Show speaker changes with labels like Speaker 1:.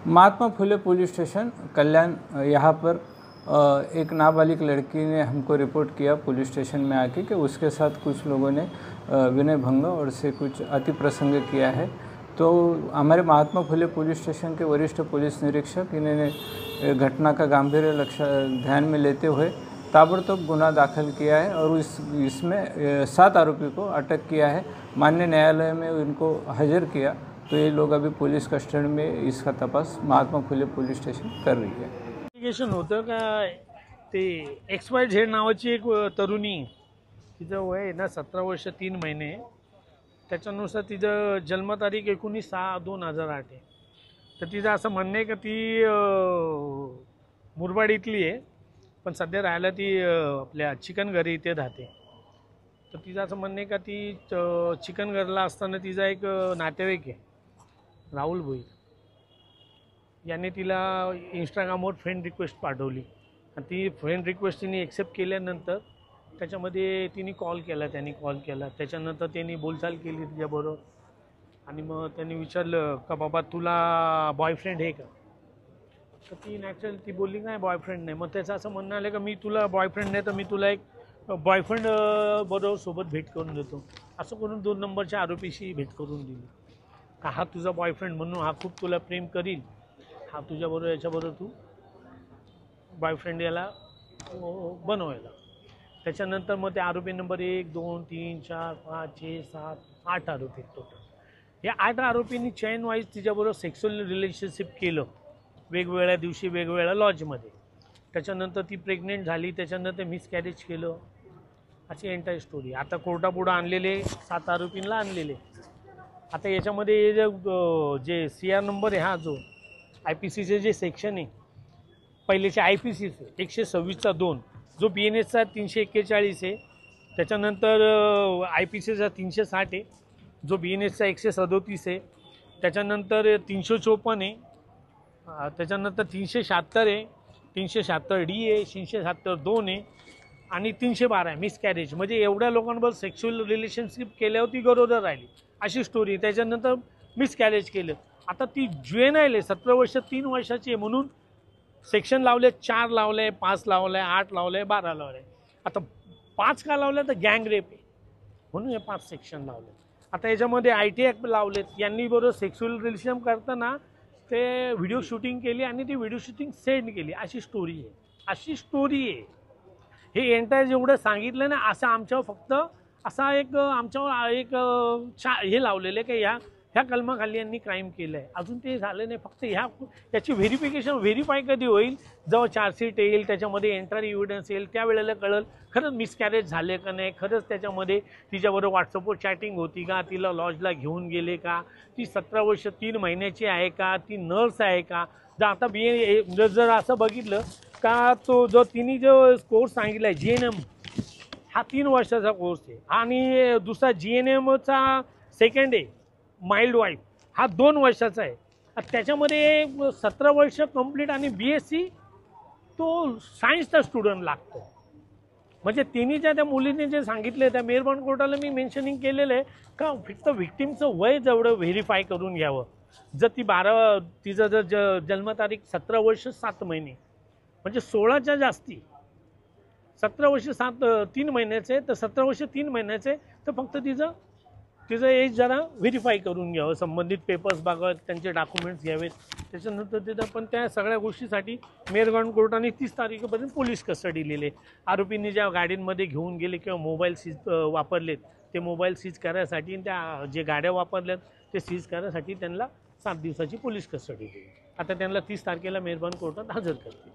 Speaker 1: Mahatma Phule police station कल्याण, यहाँ पर एक नाबालिग लड़की ने हमको रिपोर्ट किया पुलिस स्टेशन में आके कि उसके साथ कुछ लोगों ने विनय भंग और से कुछ अति प्रसंग किया है। तो हमारे महात्मा फुले पुलिस स्टेशन के वरिष्ठ पुलिस निरीक्षक इन्होंने घटना का गांभीर्य ध्यान में लेते हुए ताबड़तोब गुना दाखिल किया है और इसमें 7 आरोपी को अटक किया है। माननीय न्यायालय में इनको हाजिर किया, तो ये लोग अभी पुलिस कस्टडी में इसका तपास महात्मा फुले पुलिस स्टेशन कर रही है।
Speaker 2: इन्व्हेस्टिगेशन होतं का ते XYZ नावाची एक तरुणी, तिचं वय आहे ना 17 वर्ष 3 महिने, त्याच्यानुसार तिचं जन्मतारीख 19/6/2008 आहे। तर तिचं असं म्हणणं आहे का ती मुरबाड इथली आहे, पण सध्या राहायला ती आपल्या चिकनघर इथे राहते। तर तिचं असं म्हणणं आहे का ती चिकनघरला असताना तिचा एक नातेवाईक आहे राहुल भोईर, याने तिला इंस्टाग्रामवर फ्रेंड रिक्वेस्ट पाठवली आणि ती फ्रेंड रिक्वेस्ट तिने एक्सेप्ट केल्यानंतर त्याच्यामध्ये तिने त्यांनी कॉल केला, त्याच्यानंतर त्यांनी बोलचाल केली तिच्याबरोबर आणि मग त्यांनी विचारलं का बाबा तुला बॉयफ्रेंड आहे का? तर ती नॅचरल ती बोलली नाही बॉयफ्रेंड नाही। मग त्याचं असं म्हणणं आलं का मी तुला बॉयफ्रेंड नाही तर मी तुला एक बॉयफ्रेंड बरोबर सोबत भेट करून देतो। असं करून 2 नंबरच्या आरोपीशी भेट करून दिली का हा तुझा बॉयफ्रेंड म्हणून हा खूप तुला प्रेम करील, हा तुझ्याबरोबर याच्याबरोबर तू बॉयफ्रेंड याला बनवायला। त्याच्यानंतर मग ते आरोपी नंबर 1 2 3 4 5 6 7 8 आरोपी टोटल। या 8 आरोपींनी चेन वाईज तिच्याबरोबर सेक्शुअल रिलेशनशिप केलं वेगवेगळ्या दिवशी वेगवेगळ्या लॉजमध्ये। त्याच्यानंतर ती प्रेग्नेंट झाली, त्याच्यानंतर मिसकॅरेज केलं, अशी एंटायर स्टोरी। आता कोर्टापुढं आणलेले 7 आरोपींना आणलेले। आता याच्यामध्ये जे CR नंबर आहे, हा जो IPCचे जे सेक्शन आहे पहिलेचे IPCचे 126/2, जो BNSचा 341 आहे, त्याच्यानंतर IPCचा 360 आहे, जो BNSचा 137 आहे, त्याच्यानंतर 354 आहे, त्याच्यानंतर 376 आहे, 376D आहे, 376(2) आहे आणि 312 आहे मिसकॅरेज। म्हणजे एवढ्या लोकांबरोबर सेक्शुअल रिलेशनशिप केल्यावर ती गरोदर राहिली, अशी स्टोरी। त्याच्यानंतर मिसकॅरेज केलं। आता ती ज्युएनाईल आहे, 17 वर्ष 3 वर्षाची आहे, म्हणून सेक्शन लावले, 4 लावले, 5 लावले, 8 लावले, 12 लावले। आता 5 का लावले तर गँग रेप आहे म्हणून हे 5 सेक्शन लावले। आता याच्यामध्ये IT ॲक्ट लावलेत। यांनी बरोबर सेक्शुअल रिलेशन करताना ते व्हिडिओ शूटिंग केली आणि ती व्हिडिओ शूटिंग सेंड केली, अशी स्टोरी आहे। हे एंटायर जेवढं सांगितलं ना, असं आमच्यावर फक्त असा एक आमच्यावर एक हे लावलेलं आहे की ह्या कलमाखाली यांनी क्राईम केलं आहे। अजून ते झालं नाही। फक्त याची व्हेरीफाय कधी होईल, जेव्हा चार्जशीट येईल, त्याच्यामध्ये एंटायर एव्हिडन्स येईल, त्यावेळेला कळेल खरंच मिसकॅरेज झाले का नाही, खरंच त्याच्यामध्ये तिच्याबरोबर व्हॉट्सअपवर चॅटिंग होती का, तिला लॉजला घेऊन गेले का, ती 17 वर्ष 3 महिन्याची आहे का, ती नर्स आहे का। जर आता जर असं बघितलं का तो जो तिने जो कोर्स सांगितला आहे GNM, हा 3 वर्षाचा कोर्स आहे आणि दुसरा GNMचा सेकंड आहे माइल्ड वाईफ, हा 2 वर्षाचा आहे। त्याच्यामध्ये 17 वर्ष कंप्लीट आणि BSc तो सायन्सचा स्टुडंट लागतो। म्हणजे तिने त्या मुलीने जे सांगितले त्या मेहरबान कोर्टाला मी मेन्शनिंग केलेलं आहे का फक्त व्हिक्टिमचं वय जेवढं व्हेरीफाय करून घ्यावं। जर ती तिचं जर जन्मतारीख 17 वर्ष 7 महिने म्हणजे 16च्या जास्ती, 17 वर्ष 3 महिन्याचे तर 17 वर्ष 3 महिन्याचे, तर फक्त तिचं एज जरा व्हेरीफाय करून घ्यावं, संबंधित पेपर्स बघावेत, त्यांचे डॉक्युमेंट्स घ्यावेत। त्याच्यानंतर तिथं पण त्या सगळ्या गोष्टीसाठी मेहरबान कोर्टाने 30 तारखेपर्यंत पोलीस कस्टडी दिली। आरोपींनी ज्या गाडींमध्ये घेऊन गेले किंवा मोबाईल सीज वापरलेत, ते मोबाईल सीज करायसाठी, त्या जे गाड्या वापरल्यात ते सीज करायसाठी त्यांना 7 दिवसाची पोलीस कस्टडी दिली। आता त्यांना 30 तारखेला मेहरबान कोर्टात हजर करतील।